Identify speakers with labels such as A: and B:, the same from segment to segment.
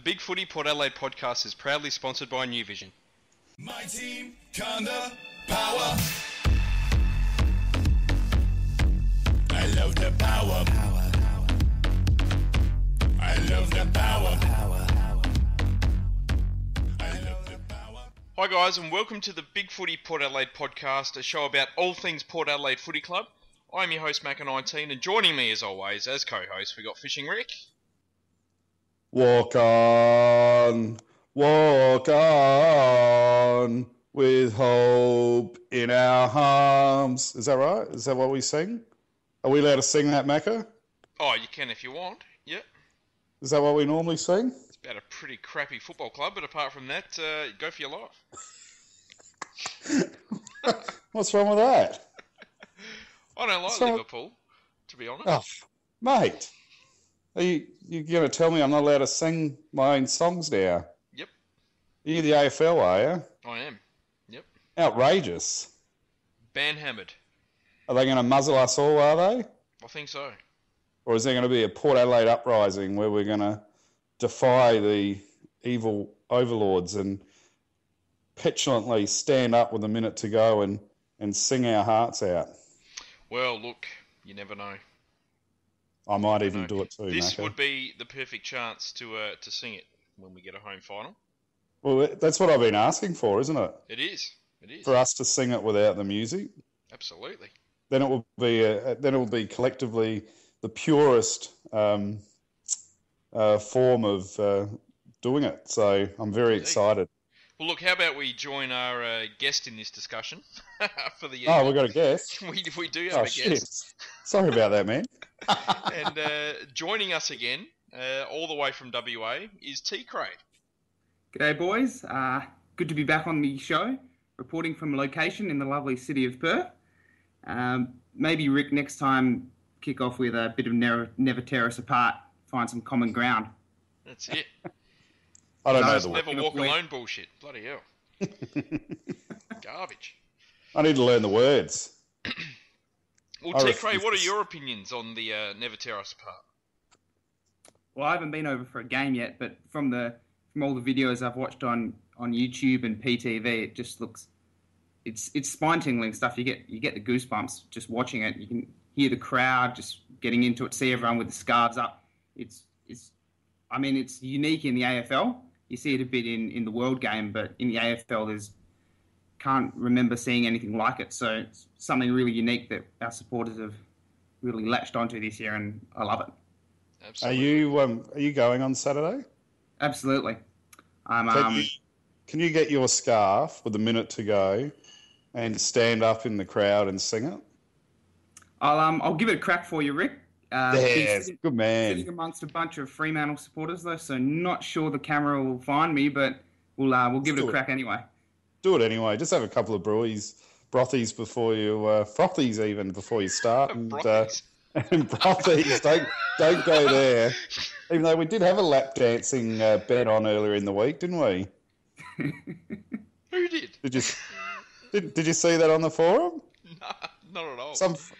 A: Big Footy Port Adelaide podcast is proudly sponsored by New Vision.
B: My team, kinda power. I love the power. I love the power. I love the power.
A: Hi guys, and welcome to the Big Footy Port Adelaide podcast, a show about all things Port Adelaide Footy Club. I'm your host, Macca 19, and joining me as always, as co-host, we got Fishing Rick.
C: Walk on, with hope in our arms. Is that right? Is that what we sing? Are we allowed to sing that, Macca?
A: Oh, you can if you want, yep.
C: Is that what we normally sing?
A: It's about a pretty crappy football club, but apart from that, go for your life.
C: What's wrong with that?
A: I don't like Liverpool, to be honest.
C: Oh, mate. Are you going to tell me I'm not allowed to sing my own songs now?
A: Yep.
C: You're the AFL, are you?
A: I am. Yep.
C: Outrageous.
A: Banhammered.
C: Are they going to muzzle us all, are they?
A: I think so.
C: Or is there going to be a Port Adelaide uprising where we're going to defy the evil overlords and petulantly stand up with a minute to go and sing our hearts out?
A: Well, look, you never know.
C: I might even do it too,
A: This
C: Macca.
A: would be the perfect chance to sing it when we get a home final.
C: Well, that's what I've been asking for, isn't it?
A: It is. It is.
C: For us to sing it without the music.
A: Absolutely.
C: Then it will be collectively the purest form of doing it. So I'm very excited.
A: Well, look, how about we join our guest in this discussion for the
C: Oh, we've got a guest.
A: we do have a guest.
C: Shit. Sorry about that, man.
A: And joining us again, all the way from WA, is TeeKray.
D: G'day, boys. Good to be back on the show, reporting from a location in the lovely city of Perth. Maybe, Rick, next time, kick off with a bit of Never Tear Us Apart, find some common ground.
A: That's it.
C: I don't know
A: the Never Walk Alone bullshit. Bloody hell. Garbage.
C: I need to learn the words.
A: Well, TeeKray, what are your opinions on the Never Tear Us Apart?
D: Well, I haven't been over for a game yet, but from all the videos I've watched on YouTube and PTV, it just looks, it's spine-tingling stuff. You get the goosebumps just watching it. You can hear the crowd just getting into it, see everyone with the scarves up. It's unique in the AFL. You see it a bit in the World Game, but in the AFL, can't remember seeing anything like it. So it's something really unique that our supporters have really latched onto this year, and I love it.
A: Absolutely.
C: Are you going on Saturday?
D: Absolutely.
C: Can you get your scarf with a minute to go and stand up in the crowd and sing it?
D: I'll give it a crack for you, Rick.
C: Yes, good man.
D: Sitting amongst a bunch of Fremantle supporters, though, so not sure the camera will find me, but we'll give it a crack anyway.
C: Do it anyway. Just have a couple of brothies before you frothies even before you start, and brothies. Don't go there. Even though we did have a lap dancing bet on earlier in the week, didn't we?
A: Who did?
C: Did you see that on the forum?
A: No, not at all.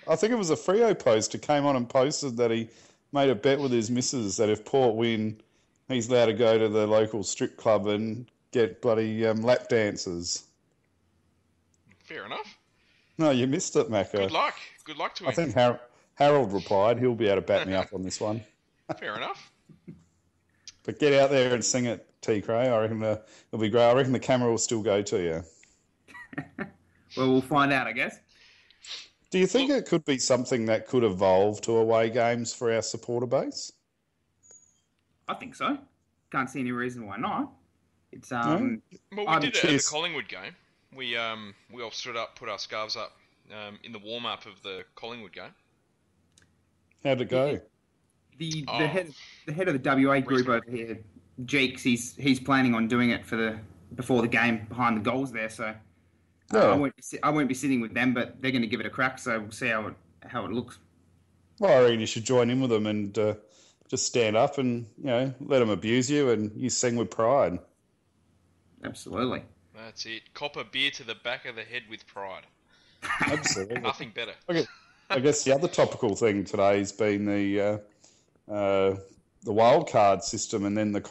C: I think it was a Freo poster came on and posted that he made a bet with his missus that if Port win, he's allowed to go to the local strip club and get bloody lap dancers.
A: Fair enough.
C: No, you missed it, Macca.
A: Good luck. Good luck to him.
C: I think Harold replied. He'll be able to back me up on this one.
A: Fair enough.
C: But get out there and sing it, TeeKray. I reckon it'll be great. I reckon the camera will still go to you.
D: Well, we'll find out, I guess.
C: Do you think it could be something that could evolve to away games for our supporter base?
D: I think so. Can't see any reason why not. It's
A: Well, we did it at the Collingwood game. We all stood up, put our scarves up in the warm up of the Collingwood game.
C: How'd it go?
D: The head of the WA group over here, Jeeks, he's planning on doing it before the game behind the goals there. So I won't be sitting with them, but they're going to give it a crack. So we'll see how it looks.
C: Well, I reckon you should join in with them and just stand up and let them abuse you, and you sing with pride.
D: Absolutely.
A: That's it. Cop a beer to the back of the head with pride.
C: Absolutely.
A: Nothing better.
C: Okay. I guess the other topical thing today has been the wild card system and then the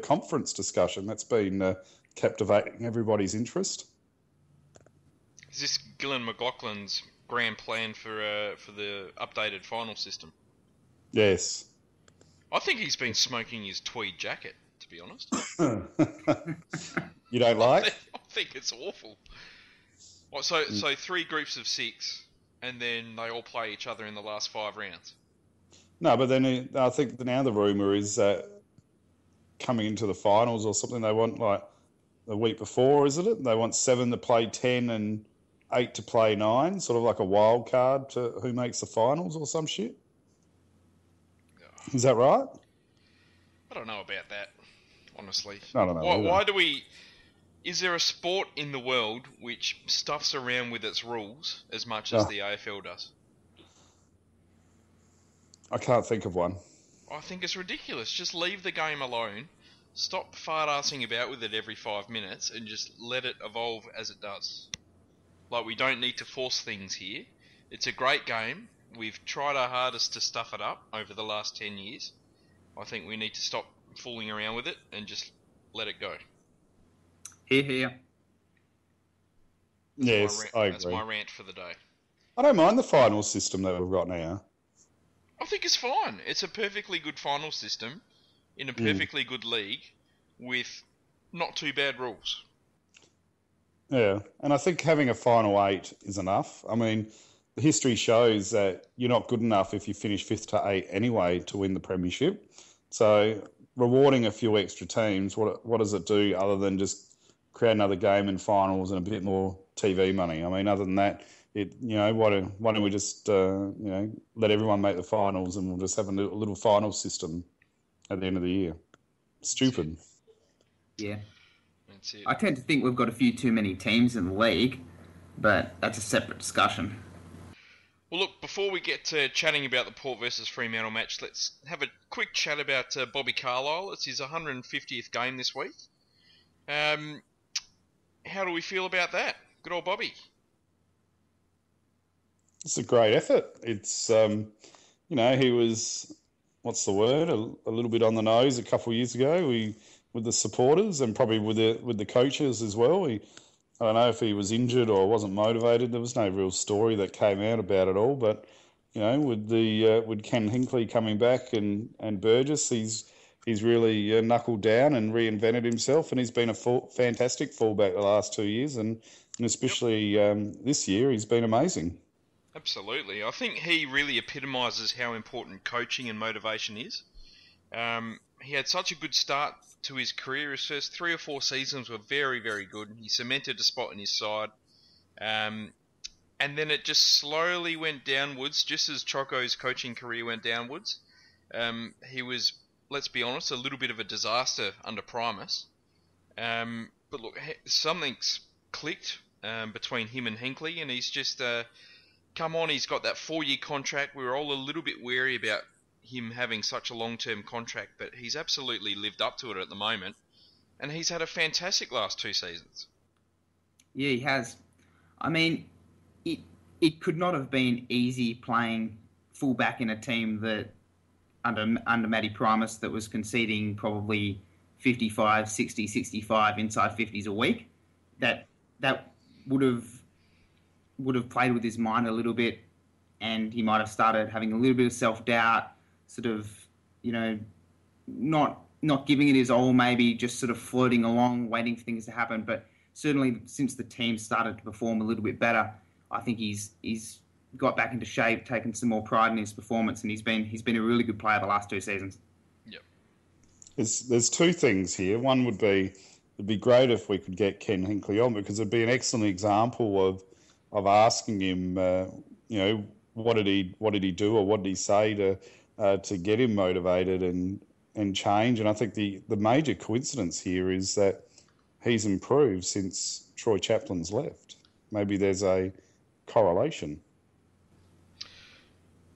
C: conference discussion. That's been captivating everybody's interest.
A: Is this Gillan McLaughlin's grand plan for the updated final system?
C: Yes.
A: I think he's been smoking his tweed jacket, to be honest.
C: You don't like?
A: I think it's awful. So 3 groups of 6, and then they all play each other in the last 5 rounds.
C: No, but then I think now the rumour is that coming into the finals or something, they want like the week before, isn't it? They want 7 to play 10 and 8 to play 9, sort of like a wild card to who makes the finals or some shit. Is that right?
A: I don't know about that, honestly.
C: I don't know.
A: Why do we... Is there a sport in the world which stuffs around with its rules as much as the AFL does?
C: I can't think of one.
A: I think it's ridiculous. Just leave the game alone. Stop fart-arsing about with it every 5 minutes and just let it evolve as it does. Like, we don't need to force things here. It's a great game. We've tried our hardest to stuff it up over the last 10 years. I think we need to stop fooling around with it and just let it go.
D: Hear, hear.
C: Yes, I agree.
A: That's my rant for the day.
C: I don't mind the final system that we've got now.
A: I think it's fine. It's a perfectly good final system in a perfectly good league with not too bad rules.
C: Yeah, and I think having a final 8 is enough. I mean, the history shows that you're not good enough if you finish 5th to 8 anyway to win the premiership. So rewarding a few extra teams, what does it do other than just create another game in finals and a bit more TV money? I mean, other than that, why don't we just let everyone make the finals and we'll just have a little final system at the end of the year? Stupid.
D: Yeah.
A: That's it.
D: I tend to think we've got a few too many teams in the league, but that's a separate discussion.
A: Well, look, before we get to chatting about the Port versus Fremantle match, let's have a quick chat about Bobby Carlisle. It's his 150th game this week. How do we feel about that? Good old Bobby.
C: It's a great effort. It's, he was, what's the word, a little bit on the nose a couple of years ago with the supporters and probably with the coaches as well. I don't know if he was injured or wasn't motivated. There was no real story that came out about it all. But, with Ken Hinckley coming back and Burgess, he's really knuckled down and reinvented himself, and he's been a fantastic fullback the last 2 years, and especially this year, he's been amazing.
A: Absolutely. I think he really epitomises how important coaching and motivation is. He had such a good start to his career. His first 3 or 4 seasons were very, very good. He cemented a spot in his side. And then it just slowly went downwards, just as Choco's coaching career went downwards. He was, let's be honest, a little bit of a disaster under Primus. But look, something's clicked between him and Hinckley, and he's just come on. He's got that 4-year contract. We were all a little bit wary about him having such a long-term contract, but he's absolutely lived up to it at the moment, and he's had a fantastic last 2 seasons.
D: Yeah, he has. I mean, it could not have been easy playing fullback in a team that under Matty Primus that was conceding probably 55, 60, 65 inside 50s a week. That would have played with his mind a little bit, and he might have started having a little bit of self-doubt, sort of, not giving it his all, maybe just sort of floating along, waiting for things to happen. But certainly since the team started to perform a little bit better, I think he's got back into shape, taken some more pride in his performance, and he's been a really good player the last 2 seasons.
A: Yep.
C: There's 2 things here. One would be, it'd be great if we could get Ken Hinckley on, because it'd be an excellent example of asking him, what did he do or what did he say to get him motivated and change. And I think the major coincidence here is that he's improved since Troy Chaplin's left. Maybe there's a correlation.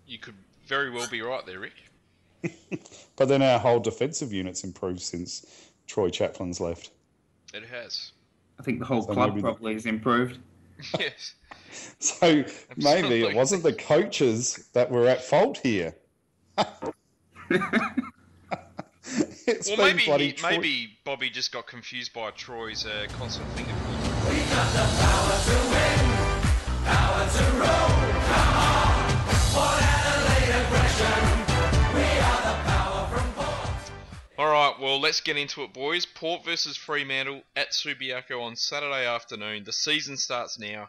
A: You could very well be right there, Rick.
C: But then our whole defensive unit's improved since Troy Chaplin's left.
A: It has.
D: I think the whole club probably has improved.
A: Yes.
C: So maybe it wasn't the coaches that were at fault here. It's
A: Well,
C: been bloody
A: maybe Bobby just got confused by Troy's constant finger pulls.
E: We got the power to win, power to roll. Come on, Port Adelaide aggression. We are the power from Port.
A: All right, well, let's get into it, boys. Port versus Fremantle at Subiaco on Saturday afternoon. The season starts now.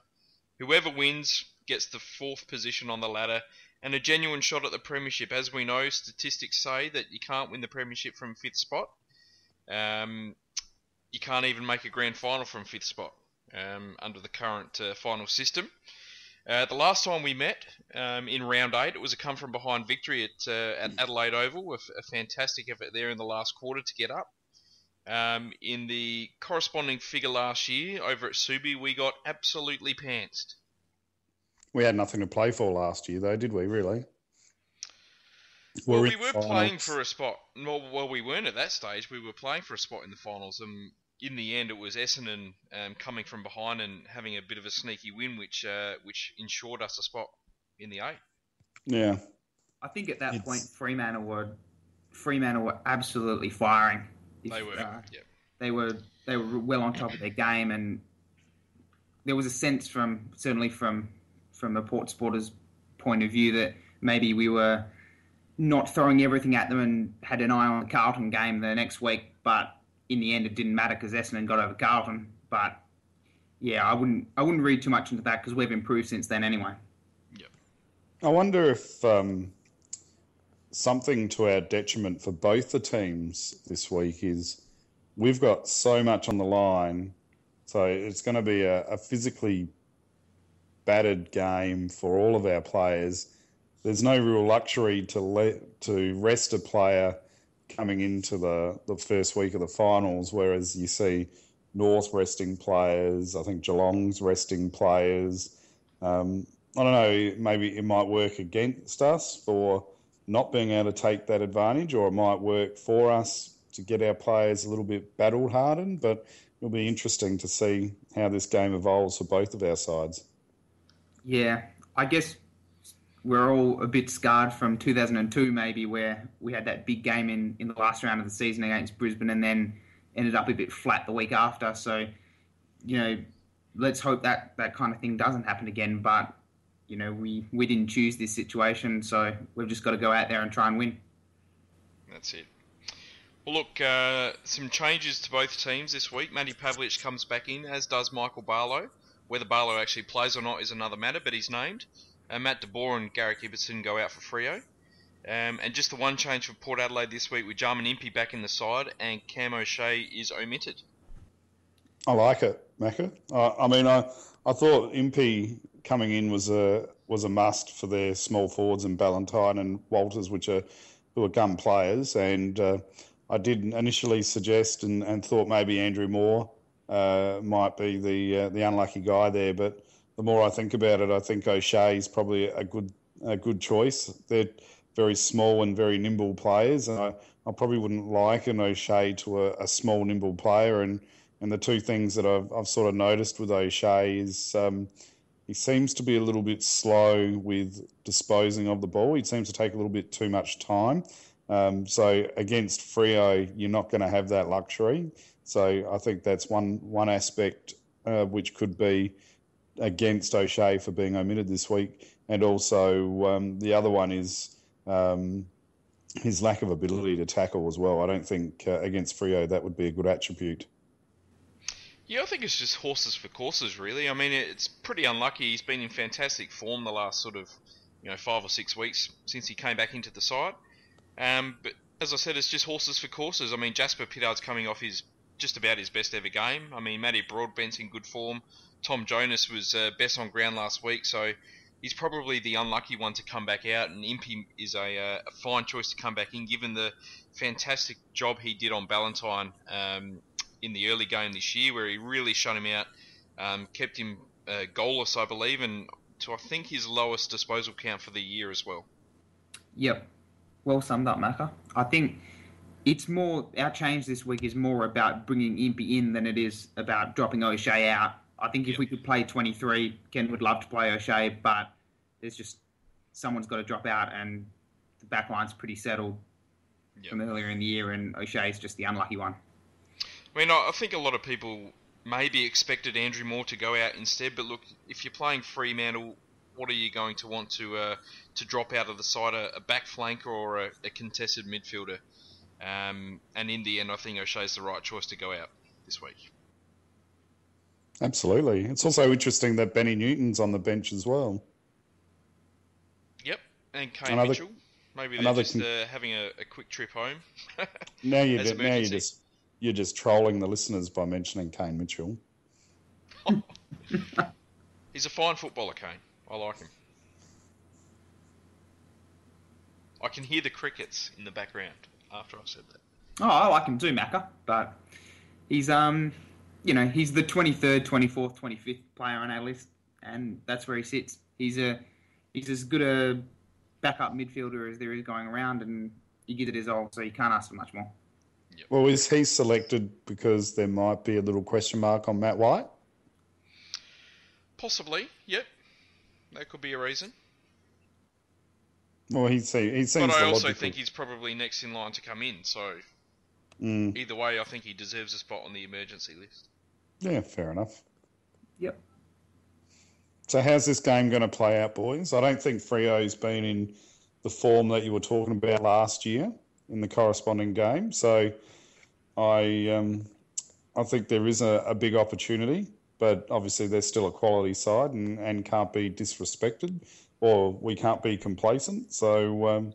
A: Whoever wins gets the 4th position on the ladder and a genuine shot at the premiership. As we know, statistics say that you can't win the premiership from 5th spot. You can't even make a grand final from 5th spot under the current final system. The last time we met in round 8, it was a come-from-behind victory at Adelaide Oval with a fantastic effort there in the last quarter to get up. In the corresponding figure last year over at Subi, we got absolutely pantsed.
C: We had nothing to play for last year, though, did we, really?
A: Well, we were playing for a spot. Well, we weren't at that stage. We were playing for a spot in the finals. And in the end, it was Essendon coming from behind and having a bit of a sneaky win, which ensured us a spot in the 8.
C: Yeah.
D: I think at that point, Fremantle were absolutely firing.
A: They were. Yeah.
D: They were well on top of their game, and there was a sense certainly from a Port supporter's point of view that maybe we were not throwing everything at them and had an eye on the Carlton game the next week. But in the end, it didn't matter because Essendon got over Carlton. But yeah, I wouldn't read too much into that because we've improved since then anyway.
A: Yep.
C: I wonder if something to our detriment for both the teams this week is we've got so much on the line, so it's going to be a physically battered game for all of our players. There's no real luxury to rest a player coming into the first week of the finals, whereas you see North resting players, I think Geelong's resting players. I don't know, maybe it might work against us for not being able to take that advantage, or it might work for us to get our players a little bit battle-hardened, but it'll be interesting to see how this game evolves for both of our sides.
D: Yeah, I guess we're all a bit scarred from 2002 maybe, where we had that big game in the last round of the season against Brisbane and then ended up a bit flat the week after. So, let's hope that kind of thing doesn't happen again. But, we didn't choose this situation, so we've just got to go out there and try and win.
A: That's it. Well, look, some changes to both teams this week. Matty Pavlich comes back in, as does Michael Barlow. Whether Barlow actually plays or not is another matter, but he's named. Matt De Boer and Garrick Ibbotson go out for Freo. And just the one change for Port Adelaide this week with Jarman Impey back in the side and Cam O'Shea is omitted.
C: I like it, Macca. I thought Impey coming in was a must for their small forwards and Ballantyne and Walters, who are gun players. And I did initially suggest and thought maybe Andrew Moore might be the unlucky guy there, but the more I think about it, I think O'Shea is probably a good choice. They're very small and very nimble players, and I probably wouldn't liken O'Shea to a small, nimble player. And the two things that I've sort of noticed with O'Shea is he seems to be a little bit slow with disposing of the ball. He seems to take a little bit too much time. So against Freo, you're not going to have that luxury. So I think that's one aspect which could be against O'Shea for being omitted this week. And also the other one is his lack of ability to tackle as well. I don't think against Freo that would be a good attribute.
A: Yeah, I think it's just horses for courses, really. I mean, it's pretty unlucky. He's been in fantastic form the last sort of 5 or 6 weeks since he came back into the side. But as I said, it's just horses for courses. I mean, Jasper Pittard's coming off just about his best ever game. I mean, Matty Broadbent's in good form. Tom Jonas was best on ground last week, so he's probably the unlucky one to come back out. And Impey is a fine choice to come back in, given the fantastic job he did on Ballantyne in the early game this year, where he really shut him out, kept him goalless, I believe, and to I think his lowest disposal count for the year as well.
D: Yep, well summed up, Macca. I think it's more, our change this week is more about bringing Impey in than it is about dropping O'Shea out. I think if we could play 23, Ken would love to play O'Shea, but there's just someone's got to drop out and the back line's pretty settled. from earlier in the year, and O'Shea's just the unlucky one.
A: I mean, I think a lot of people maybe expected Andrew Moore to go out instead, but look, if you're playing Fremantle, what are you going to want to drop out of the side, a back flanker or a contested midfielder? And in the end, I think O'Shea's the right choice to go out this week.
C: Absolutely. It's also interesting that Benny Newton's on the bench as well.
A: Yep, and Kane Mitchell. Maybe they're just having a quick trip home.
C: You're just trolling the listeners by mentioning Kane Mitchell.
A: He's a fine footballer, Kane. I like him. I can hear the crickets in the background after I've said that.
D: Oh, I like him too, Macca, but he's he's the 23rd, 24th, 25th player on our list, and that's where he sits. He's as good a backup midfielder as there is going around, and you get it as old, so you can't ask for much more.
A: Yep.
C: Well, is he selected because there might be a little question mark on Matt White?
A: Possibly, yep. That could be a reason.
C: Well, he seems.
A: But I also think he's probably next in line to come in. So either way, I think he deserves a spot on the emergency list.
C: Yeah, fair enough.
D: Yep.
C: So how's this game going to play out, boys? I don't think Freo's been in the form that you were talking about last year in the corresponding game. So I think there is a big opportunity, but obviously they're still a quality side and can't be disrespected, or we can't be complacent. So,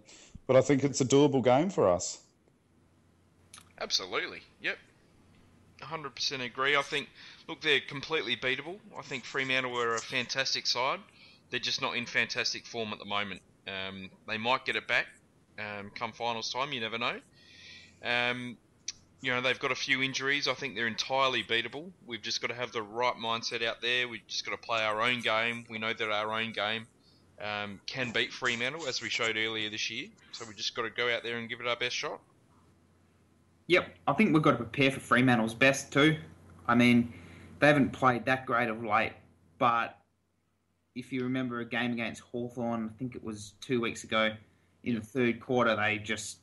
C: but I think it's a doable game for us.
A: Absolutely. Yep. 100% agree. I think, look, they're completely beatable. I think Fremantle are a fantastic side. They're just not in fantastic form at the moment. They might get it back come finals time. You never know. They've got a few injuries. I think they're entirely beatable. We've just got to have the right mindset out there. We've just got to play our own game. We know that our own game can beat Fremantle, as we showed earlier this year. So we just got to go out there and give it our best shot.
D: Yep, I think we've got to prepare for Fremantle's best too. I mean, they haven't played that great of late, but if you remember a game against Hawthorn, I think it was 2 weeks ago, in the third quarter, they just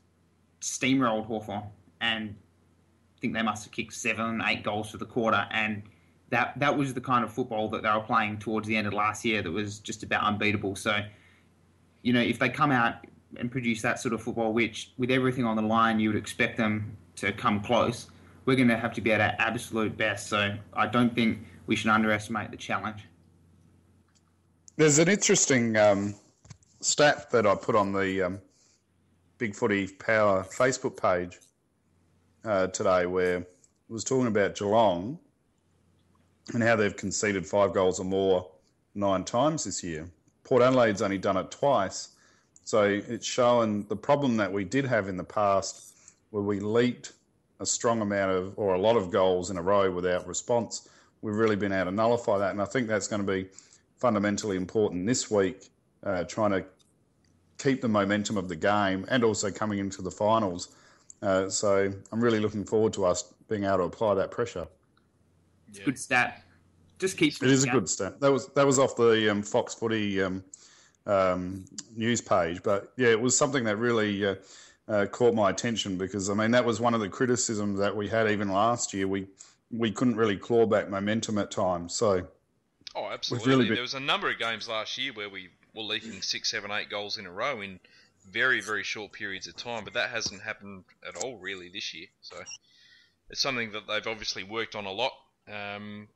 D: steamrolled Hawthorn, and I think they must have kicked 7, 8 goals for the quarter, and that was the kind of football that they were playing towards the end of last year that was just about unbeatable. So, if they come out and produce that sort of football, which with everything on the line, you would expect them to come close, we're going to have to be at our absolute best. So I don't think we should underestimate the challenge.
C: There's an interesting stat that I put on the Big Footy Power Facebook page today, where it was talking about Geelong and how they've conceded 5 goals or more 9 times this year. Port Adelaide's only done it twice. So it's showing the problem that we did have in the past, where we leaked a strong amount of, or a lot of goals in a row without response. We've really been able to nullify that. And I think that's going to be fundamentally important this week, trying to keep the momentum of the game and also coming into the finals. So I'm really looking forward to us being able to apply that pressure.
D: It's a good stat. Just keep.
C: It is a good stat. That was off the Fox Footy news page, but yeah, it was something that really caught my attention, because I mean that was one of the criticisms that we had even last year. We couldn't really claw back momentum at times. So,
A: absolutely. There was a number of games last year where we were leaking 6, 7, 8 goals in a row in very, very short periods of time, but that hasn't happened at all really this year. So it's something that they've obviously worked on a lot, and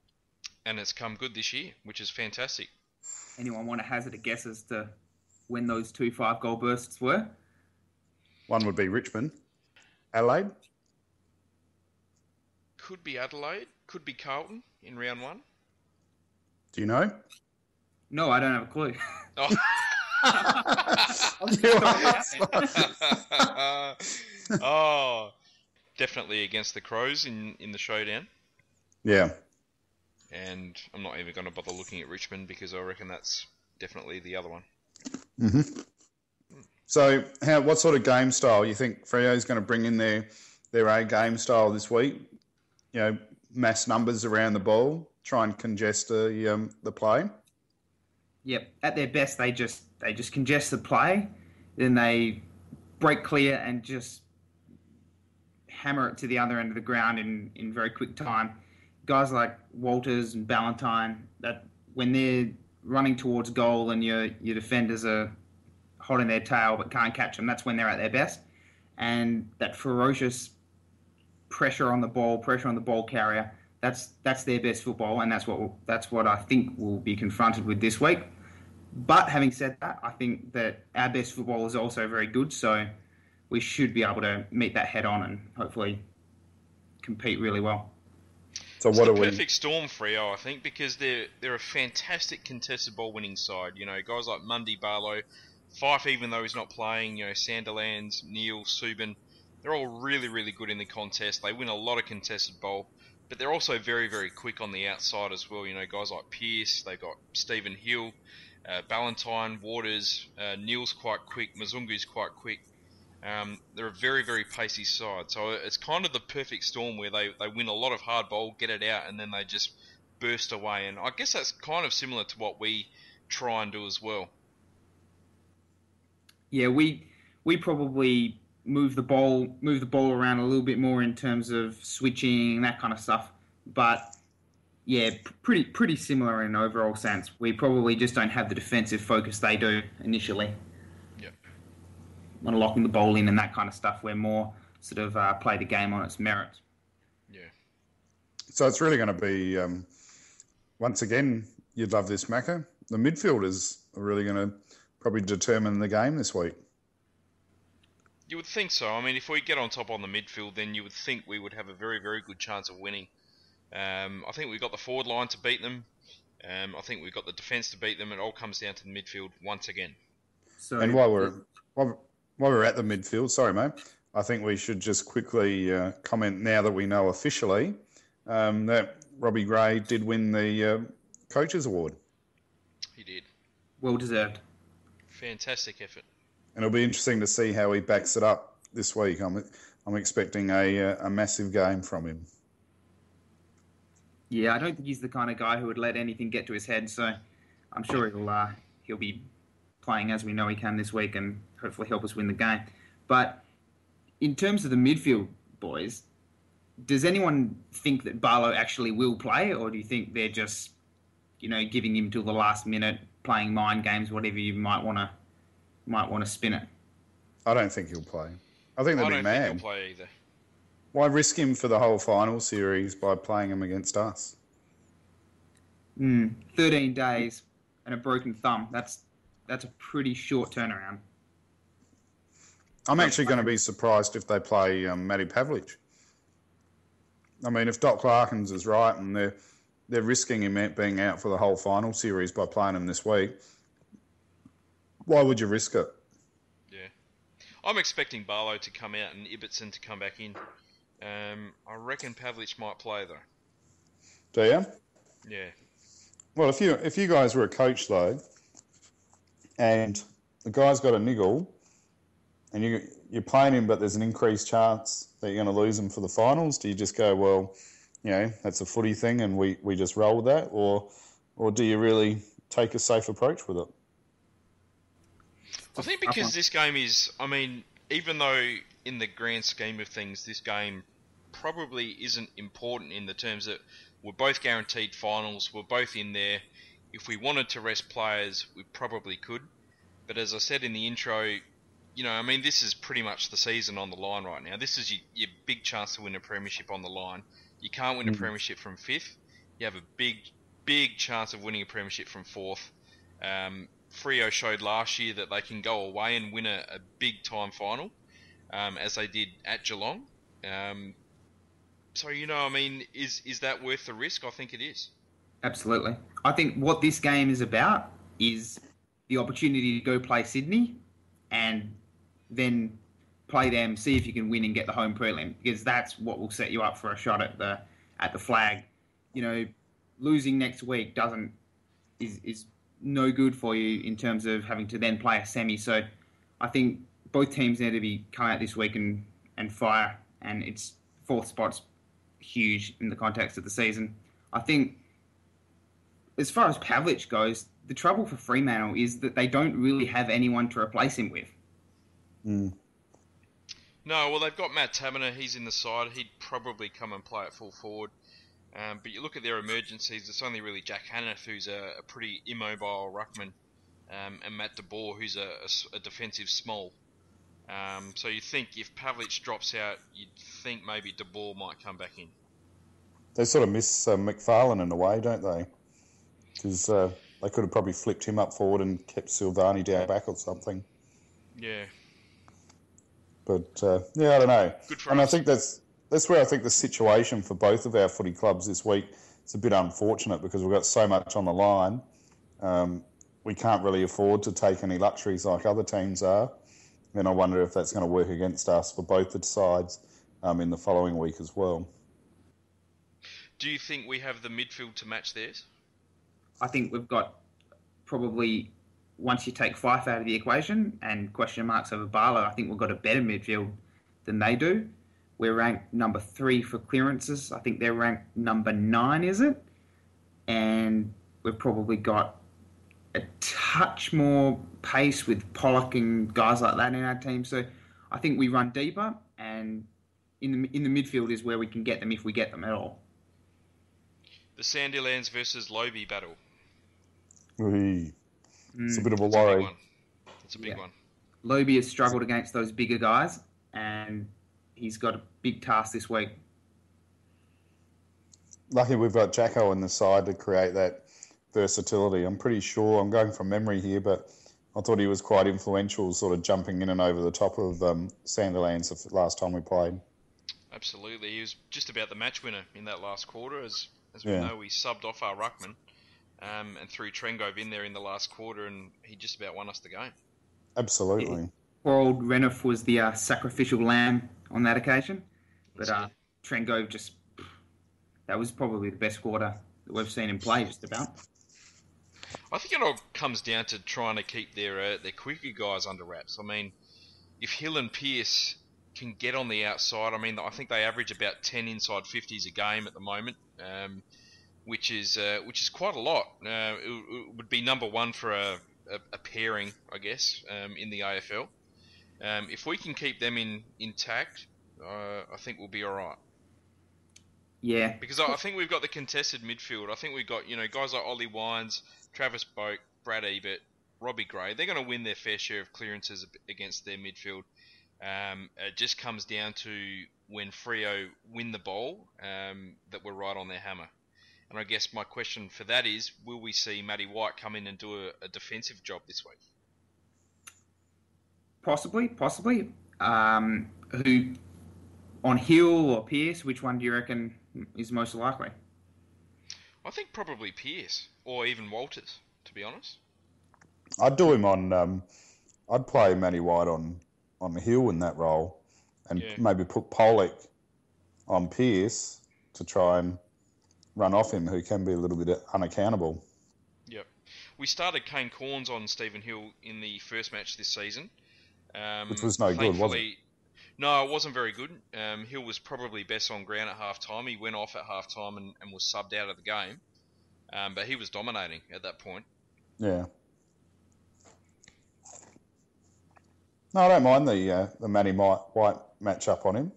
A: it's come good this year, which is fantastic.
D: Anyone want to hazard a guess as to when those 2 5-goal bursts were?
C: One would be Richmond. Adelaide?
A: Could be Adelaide. Could be Carlton in round 1.
C: Do you know?
D: No, I don't have a clue.
A: Definitely against the Crows in the showdown.
C: Yeah.
A: And I'm not even going to bother looking at Richmond, because I reckon that's definitely the other one.
C: Mm-hmm. So, what sort of game style you think Freo's going to bring in their A game style this week? Mass numbers around the ball, try and congest the play.
D: Yep, at their best, they just congest the play, then they break clear and just hammer it to the other end of the ground in very quick time. Guys like Walters and Ballantyne, that when they're running towards goal and your defenders are hot in their tail but can't catch them, that's when they're at their best. And that ferocious pressure on the ball carrier, that's their best football, and that's what I think will be confronted with this week. But having said that, I think that our best football is also very good, so we should be able to meet that head on and hopefully compete really well.
C: So
A: it's
C: what
A: the
C: are we?
A: Perfect storm, Freo, I think, because they're a fantastic contested ball winning side. You know, guys like Mundy, Barlow, Fife, even though he's not playing. You know, Sanderlands, Neil, Subin, they're all really, really good in the contest. They win a lot of contested ball, but they're also very, very quick on the outside as well. You know, guys like Pearce, they've got Stephen Hill, Ballantyne, Waters, Neil's quite quick, Mzungu's quite quick. They're a very, very pacey side. So it's kind of the perfect storm where they win a lot of hard ball, get it out, and then they just burst away. And I guess that's kind of similar to what we try and do as well.
D: Yeah, we probably move the ball around a little bit more in terms of switching, that kind of stuff. But yeah, pretty similar in an overall sense. We probably just don't have the defensive focus they do initially. On locking the ball in and that kind of stuff. We're more sort of play the game on its merits.
A: Yeah.
C: So it's really going to be, once again, you'd love this, Macca. The midfielders are really going to probably determine the game this week.
A: You would think so. I mean, if we get on top on the midfield, then you would think we would have a very, very good chance of winning. I think we've got the forward line to beat them. I think we've got the defence to beat them. It all comes down to the midfield once again.
C: So, and while we're at the midfield, sorry, mate, I think we should just quickly comment now that we know officially that Robbie Gray did win the Coaches Award.
A: He did.
D: Well deserved.
A: Fantastic effort.
C: And it'll be interesting to see how he backs it up this week. I'm expecting a massive game from him.
D: Yeah, I don't think he's the kind of guy who would let anything get to his head, so I'm sure he'll be playing as we know he can this week and hopefully help us win the game. But in terms of the midfield, boys, does anyone think that Barlow actually will play, or do you think they're just, giving him till the last minute, playing mind games, whatever you might want to spin it?
C: I don't think he'll play. I think they'll be mad.
A: I don't think he'll play either.
C: Why risk him for the whole final series by playing him against us?
D: 13 days and a broken thumb. That's a pretty short turnaround.
C: I'm actually going to be surprised if they play Matty Pavlich. I mean, if Doc Larkins is right and they're risking him being out for the whole final series by playing him this week, why would you risk it?
A: Yeah. I'm expecting Barlow to come out and Ibbotson to come back in. I reckon Pavlich might play, though.
C: Do you?
A: Yeah.
C: Well, if you guys were a coach, though, and the guy's got a niggle, and you're playing him, but there's an increased chance that you're going to lose him for the finals, do you just go, well, that's a footy thing and we just roll with that? Or do you really take a safe approach with it?
A: I think because this game is, even though in the grand scheme of things, this game probably isn't important in the terms that we're both guaranteed finals, we're both in there. If we wanted to rest players, we probably could. But as I said in the intro, this is pretty much the season on the line right now. This is your big chance to win a premiership on the line. You can't win a premiership from 5th. You have a big chance of winning a premiership from 4th. Freo showed last year that they can go away and win a big-time final, as they did at Geelong. Is that worth the risk? I think it is.
D: Absolutely. I think what this game is about is the opportunity to go play Sydney and then play them, see if you can win and get the home prelim, because that's what will set you up for a shot at the flag. Losing next week is no good for you in terms of having to then play a semi. So I think both teams need to be come out this week and fire, and it's 4th spot's huge in the context of the season. I think as far as Pavlich goes, the trouble for Fremantle is that they don't really have anyone to replace him with.
A: No, well, they've got Matt Taberner. He's in the side. He'd probably come and play at full forward. But you look at their emergencies, it's only really Jack Hannaf, who's a pretty immobile ruckman, and Matt De Boer, who's a defensive small. So you think if Pavlich drops out, you'd think maybe De Boer might come back in.
C: They sort of miss McFarlane in a way, don't they? Because they could have probably flipped him up forward and kept Silvani down back or something.
A: Yeah.
C: But, yeah, I don't know.
A: Good for
C: and
A: us.
C: I think that's where I think the situation for both of our footy clubs this week is a bit unfortunate because we've got so much on the line. We can't really afford to take any luxuries like other teams are. And I wonder if that's going to work against us for both the sides in the following week as well.
A: Do you think we have the midfield to match theirs?
D: I think we've got probably, once you take Fife out of the equation and question marks over Barlow, I think we've got a better midfield than they do. We're ranked number 3 for clearances. I think they're ranked number 9, is it? And we've probably got a touch more pace with Pollock and guys like that in our team. So I think we run deeper, and in the midfield is where we can get them if we get them at all.
A: The Sandilands versus Lobie battle.
C: It's a bit of a
A: It's a big
C: worry.
A: one. It's a big one.
D: Lobie has struggled against those bigger guys, and he's got a big task this week.
C: Lucky we've got Jacko in the side to create that versatility. I'm pretty sure, I'm going from memory here, but I thought he was quite influential, sort of jumping in and over the top of Sandilands the last time we played.
A: Absolutely. He was just about the match winner in that last quarter. As we
C: Yeah.
A: know, we subbed off our ruckman and threw Trengove in there in the last quarter, and he just about won us the game.
C: Absolutely.
D: Poor old Renouf was the sacrificial lamb on that occasion. But
A: That's it.
D: Trengove just... That was probably the best quarter that we've seen him play, just about.
A: I think it all comes down to trying to keep their quicker guys under wraps. I mean, if Hill and Pearce can get on the outside, I mean, I think they average about 10 inside 50s a game at the moment, which is quite a lot. It would be number 1 for a pairing, I guess, in the AFL. If we can keep them intact, I think we'll be all right.
D: Yeah.
A: Because I think we've got the contested midfield. I think we've got, guys like Ollie Wines, Travis Boak, Brad Ebert, Robbie Gray. They're going to win their fair share of clearances against their midfield. It just comes down to when Freo win the ball, that we're right on their hammer. And I guess my question for that is, will we see Matty White come in and do a defensive job this week?
D: Possibly. Who, on Hill or Pearce, which one do you reckon is most likely?
A: I think probably Pearce, or even Walters, to be honest.
C: I'd do him on... I'd play Matty White on the Hill in that role and maybe put Pollock on Pearce to try and run off him, who can be a little bit unaccountable.
A: Yep. We started Kane Corns on Stephen Hill in the first match this season.
C: Which was no good, was it?
A: No, it wasn't very good. Hill was probably best on ground at half-time. He went off at half-time and was subbed out of the game. But he was dominating at that point.
C: Yeah. No, I don't mind the Matty White match-up on him.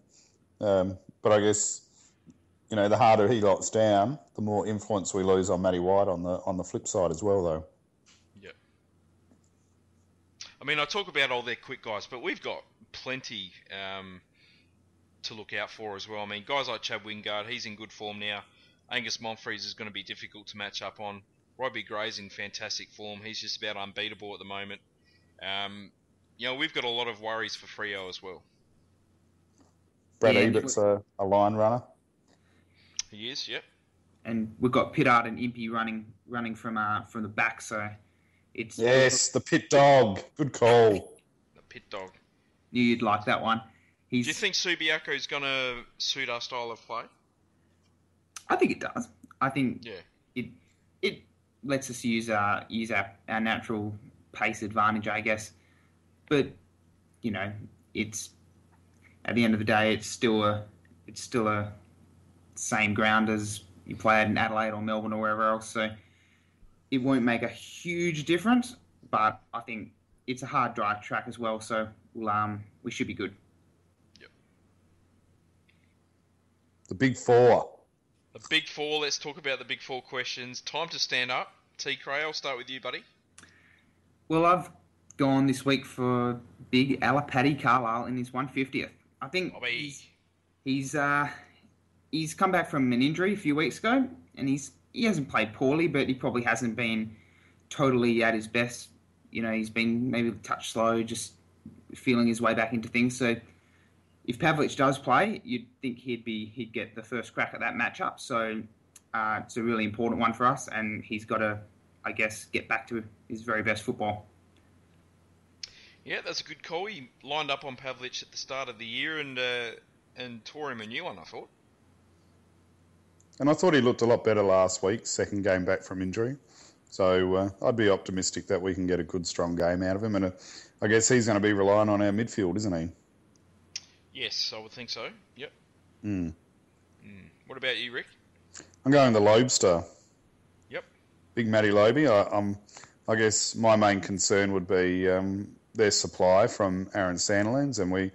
C: But I guess, the harder he locks down, the more influence we lose on Matty White on the flip side as well, though.
A: Yep. I mean, I talk about all their quick guys, but we've got plenty to look out for as well. I mean, guys like Chad Wingard, he's in good form now. Angus Monfries is going to be difficult to match up on. Robbie Gray's in fantastic form. He's just about unbeatable at the moment. We've got a lot of worries for Freo as well.
C: Brad Ebert's a line runner.
A: He is, yep.
D: And we've got Pittard and Impey running from the back, so it's...
C: Yes, the pit dog. Good call.
A: The pit dog.
D: Knew you'd like that one.
A: Do you think Subiaco is going to suit our style of play?
D: I think it does. I think
A: Yeah.
D: it lets us use our natural pace advantage, I guess. But it's at the end of the day, it's still a same ground as you play at in Adelaide or Melbourne or wherever else. So it won't make a huge difference. But I think it's a hard drive track as well. So we should be good.
C: The big four.
A: The big four. Let's talk about the big four questions. Time to stand up. TeeKray, I'll start with you, buddy.
D: Well, I've gone this week for big Paddy Carlisle in his 150th. I think
A: Bobby.
D: he's come back from an injury a few weeks ago, and he hasn't played poorly, but he probably hasn't been totally at his best. You know, he's been maybe a touch slow, just feeling his way back into things. So if Pavlich does play, you'd think he'd get the first crack at that matchup. So it's a really important one for us, and he's got to, I guess, get back to his very best football.
A: Yeah, that's a good call. He lined up on Pavlich at the start of the year and tore him a new one, I thought.
C: And I thought he looked a lot better last week, second game back from injury. So I'd be optimistic that we can get a good, strong game out of him. And I guess he's going to be relying on our midfield, isn't he?
A: Yes, I would think so. Yep. What about you, Rick?
C: I'm going the Lobster.
A: Yep.
C: Big Matty Lobe. I guess my main concern would be their supply from Aaron Sandilands, and we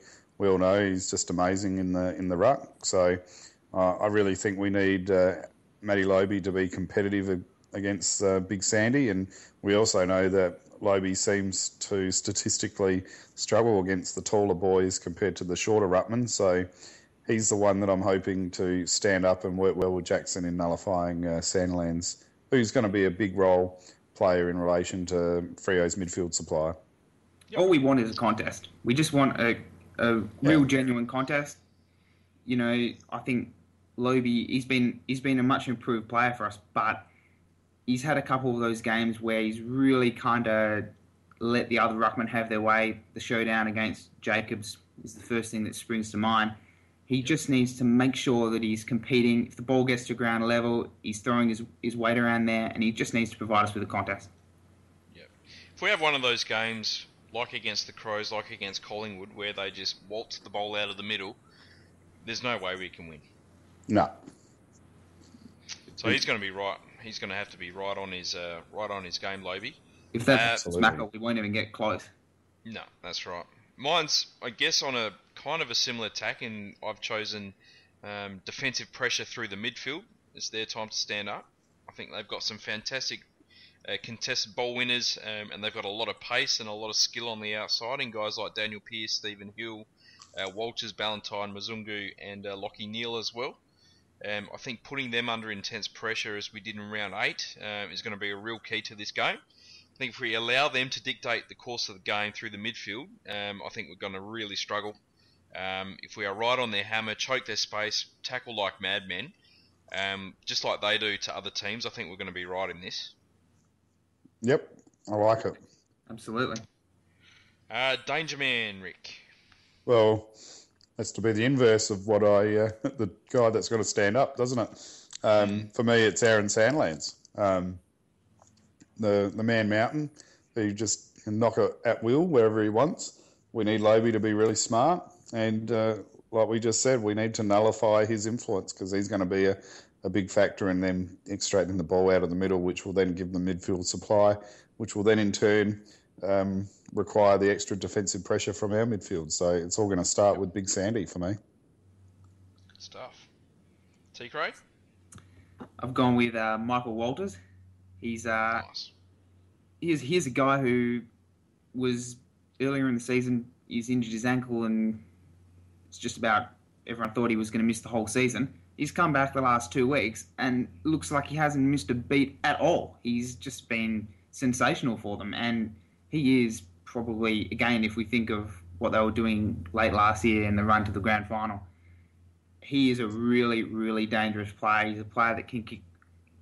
C: all know he's just amazing in the ruck. So I really think we need Matty Lobe to be competitive against Big Sandy, and we also know that Lobe seems to statistically struggle against the taller boys compared to the shorter ruckmen. So he's the one that I'm hoping to stand up and work well with Jackson in nullifying Sandilands, who's going to be a big role player in relation to Freo's midfield supply.
D: All we want is a contest. We just want a real, genuine contest. You know, I think Lobe, he's been a much improved player for us, but he's had a couple of those games where he's really kind of let the other ruckmen have their way. The showdown against Jacobs is the first thing that springs to mind. He just needs to make sure that he's competing. If the ball gets to ground level, he's throwing his weight around there, and he just needs to provide us with a contest.
A: Yep. If we have one of those games, like against the Crows, like against Collingwood, where they just waltz the ball out of the middle, there's no way we can win.
C: No.
A: So he's going to be right. He's going to have to be right on his game, Lobe.
D: If that's Macca, we won't even get close.
A: No, that's right. Mine's, I guess, on a kind of a similar tack, and I've chosen defensive pressure through the midfield. It's their time to stand up. I think they've got some fantastic contested ball winners, and they've got a lot of pace and a lot of skill on the outside in guys like Daniel Pearce, Stephen Hill, Walters, Ballantyne, Mazungu, and Lockie Neal as well. I think putting them under intense pressure, as we did in round 8, is going to be a real key to this game. I think if we allow them to dictate the course of the game through the midfield, I think we're going to really struggle. If we are right on their hammer, choke their space, tackle like madmen, just like they do to other teams, I think we're going to be right in this.
C: Yep, I like it.
D: Absolutely.
A: Danger Man, Rick.
C: Well, that's to be the inverse of what the guy that's got to stand up, doesn't it? For me, it's Aaron Sandilands, the man mountain, who just can knock it at will wherever he wants. We need Lobe to be really smart, and like we just said, we need to nullify his influence, because he's going to be a big factor in them extracting the ball out of the middle, which will then give them midfield supply, which will then in turn require the extra defensive pressure from our midfield. So it's all going to start with Big Sandy for me.
A: Good stuff. TeeKray?
D: I've gone with Michael Walters. He's
A: Nice.
D: He's a guy who was earlier in the season, he's injured his ankle, and it's just about everyone thought he was going to miss the whole season. He's come back the last 2 weeks and looks like he hasn't missed a beat at all. He's just been sensational for them, and he is probably, again, if we think of what they were doing late last year in the run to the grand final, he is a really, really dangerous player. He's a player that can kick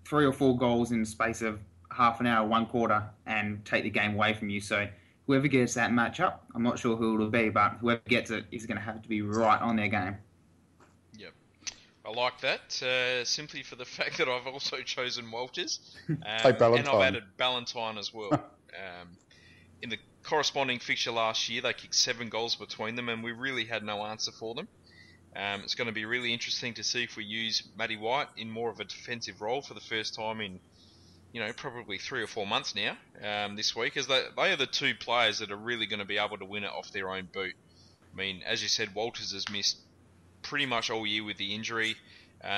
D: 3 or 4 goals in the space of half an hour, 1 quarter, and take the game away from you. So whoever gets that matchup, I'm not sure who it'll be, but whoever gets it is going to have to be right on their game.
A: Yep. I like that, simply for the fact that I've also chosen Walters. And I've added Ballantyne as well. In the corresponding fixture last year, they kicked 7 goals between them, and we really had no answer for them. It's going to be really interesting to see if we use Matty White in more of a defensive role for the first time in, probably 3 or 4 months now, this week, as they are the 2 players that are really going to be able to win it off their own boot. I mean, as you said, Walters has missed pretty much all year with the injury.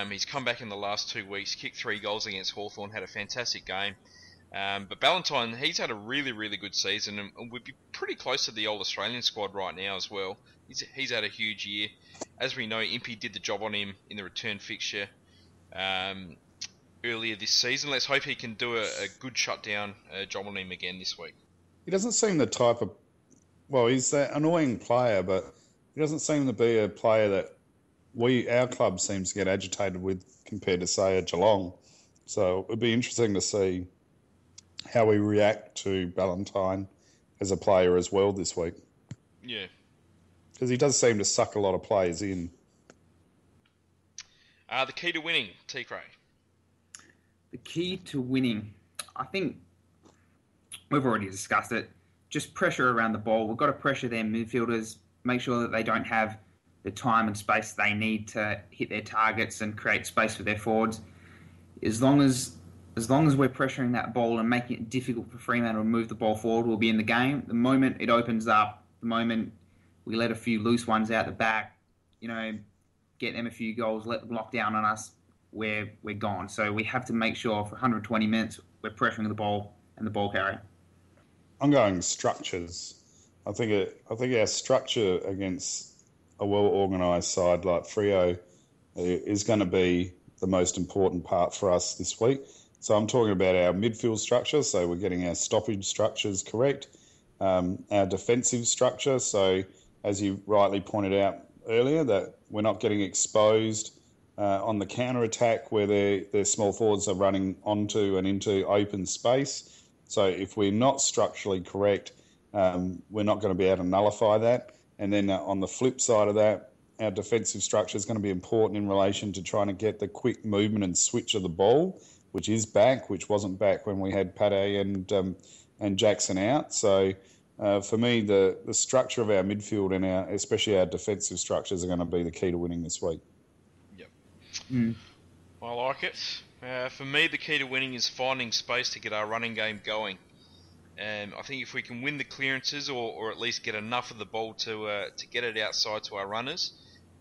A: He's come back in the last 2 weeks, kicked 3 goals against Hawthorn, had a fantastic game. But Ballantyne, he's had a really, really good season and would be pretty close to the old Australian squad right now as well. He's had a huge year. As we know, Impey did the job on him in the return fixture earlier this season. Let's hope he can do a good shutdown job on him again this week.
C: He doesn't seem the type of... Well, he's that annoying player, but he doesn't seem to be a player that our club seems to get agitated with compared to, say, a Geelong. So it would be interesting to see how we react to Ballantyne as a player as well this week.
A: Yeah.
C: Because he does seem to suck a lot of players in.
A: The key to winning, TeeKray.
D: The key to winning, I think we've already discussed it. Just pressure around the ball. We've got to pressure their midfielders, make sure that they don't have the time and space they need to hit their targets and create space for their forwards. As long as we're pressuring that ball and making it difficult for Fremantle to move the ball forward, we'll be in the game. The moment it opens up, the moment we let a few loose ones out the back, get them a few goals, let them lock down on us, we're gone. So we have to make sure for 120 minutes we're pressuring the ball and the ball carrier.
C: I'm going structures. I think our structure against a well-organised side like Freo is going to be the most important part for us this week. So I'm talking about our midfield structure, so we're getting our stoppage structures correct, our defensive structure, so as you rightly pointed out earlier, that we're not getting exposed on the counter-attack where their small forwards are running onto and into open space. So if we're not structurally correct, we're not going to be able to nullify that. And then on the flip side of that, our defensive structure is going to be important in relation to trying to get the quick movement and switch of the ball, which is back, which wasn't back when we had Pate and Jackson out. So for me, the structure of our midfield and especially our defensive structures are going to be the key to winning this week.
A: Yep. I like it. For me, the key to winning is finding space to get our running game going. I think if we can win the clearances or at least get enough of the ball to get it outside to our runners,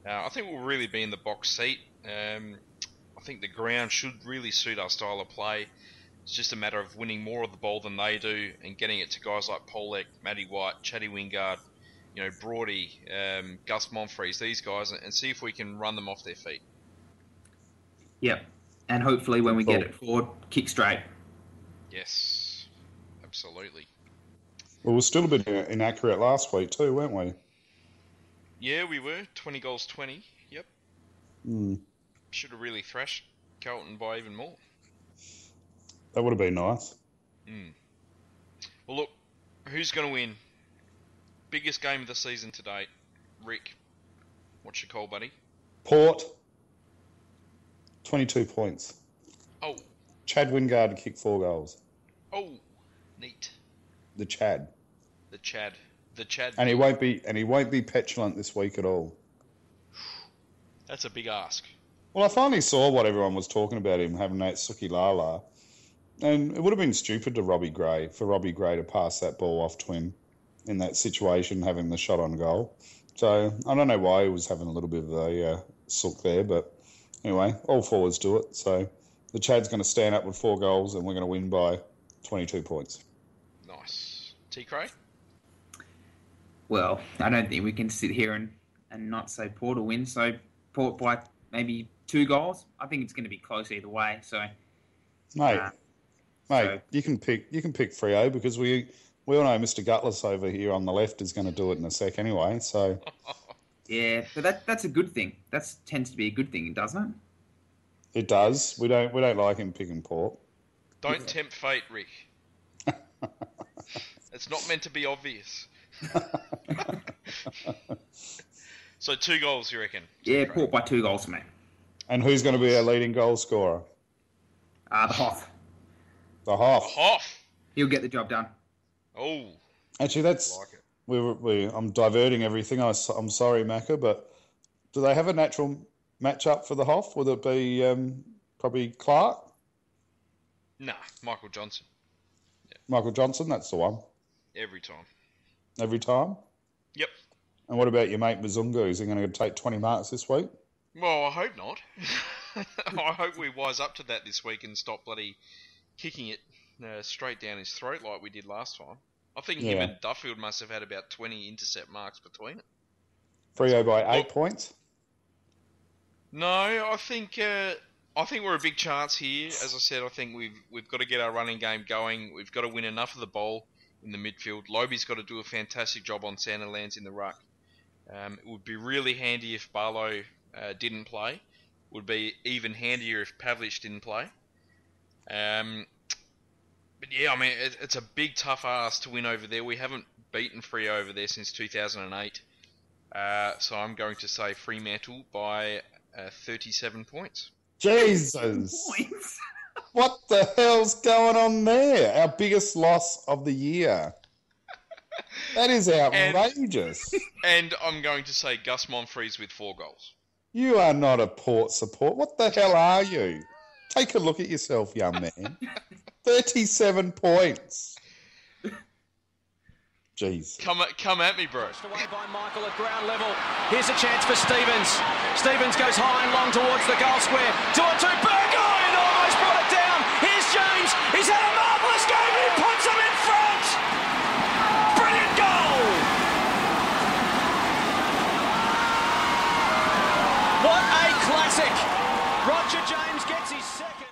A: I think we'll really be in the box seat. I think the ground should really suit our style of play. It's just a matter of winning more of the ball than they do and getting it to guys like Polek, Matty White, Chatty Wingard, Brody, Gus Monfries, these guys, and see if we can run them off their feet.
D: Yep. And hopefully when we get it forward, kick straight.
A: Yes, absolutely.
C: Well, we're still a bit inaccurate last week too, weren't we?
A: Yeah, we were. 20 goals, 20. Yep. Should have really thrashed Carlton by even more.
C: That would have been nice.
A: Well, look, who's going to win? Biggest game of the season to date. Rick, what's your call, buddy?
C: Port, 22 points.
A: Oh.
C: Chad Wingard kicked 4 goals.
A: Oh, neat.
C: The Chad. And he won't be petulant this week at all.
A: That's a big ask.
C: Well, I finally saw what everyone was talking about him having that Suki Lala. And it would have been stupid for Robbie Gray to pass that ball off to him in that situation, having the shot on goal. So I don't know why he was having a little bit of a sook there, but anyway, all forwards do it. So the Chad's going to stand up with 4 goals and we're going to win by 22 points.
A: Nice. TeeKray?
D: Well, I don't think we can sit here and not say Port will win. So Port by maybe 2 goals. I think it's going to be close either way. So,
C: mate, you can pick Freo because we all know Mr. Gutless over here on the left is going to do it in a sec anyway. So
D: yeah, but that's a good thing. That tends to be a good thing, doesn't it?
C: It does. We don't like him picking Port.
A: Don't tempt fate, Rick. It's not meant to be obvious. So 2 goals, you reckon?
D: Yeah, Port by 2 goals for me.
C: And who's going to be our leading goal scorer?
D: The Hoff.
C: The Hoff.
D: He'll get the job done.
A: Oh.
C: Actually, that's... I like it. I'm diverting everything. I'm sorry, Macca, but do they have a natural match-up for the Hoff? Would it be probably Clark?
A: Nah, Michael Johnson.
C: Yeah. Michael Johnson, that's the one.
A: Every time.
C: Every time?
A: Yep.
C: And what about your mate Mzungu? Is he going to take 20 marks this week?
A: Well, I hope not. I hope we wise up to that this week and stop bloody kicking it straight down his throat like we did last time. I think him and Duffield must have had about 20 intercept marks between it.
C: Freo by 8 points.
A: No, I think we're a big chance here. As I said, I think we've got to get our running game going. We've got to win enough of the ball in the midfield. Lobie's got to do a fantastic job on Sandilands in the ruck. It would be really handy if Barlow didn't play. Would be even handier if Pavlich didn't play. But yeah, I mean, it's a big, tough ask to win over there. We haven't beaten Freo over there since 2008. So I'm going to say Fremantle by 37 points.
C: Jesus! What the hell's going on there? Our biggest loss of the year. That is outrageous.
A: And I'm going to say Gus Monfries with 4 goals.
C: You are not a Port support. What the hell are you? Take a look at yourself, young man. 37 points. Jeez.
A: Come at me, bro.
F: Away by Michael at ground level. Here's a chance for Stevens. Stevens goes high and long towards the goal square. 2-on-2, Burgoyne almost brought it down. Here's James. He's had a marvellous game. He puts him in front. Brilliant goal. What a classic. Roger James gets his second.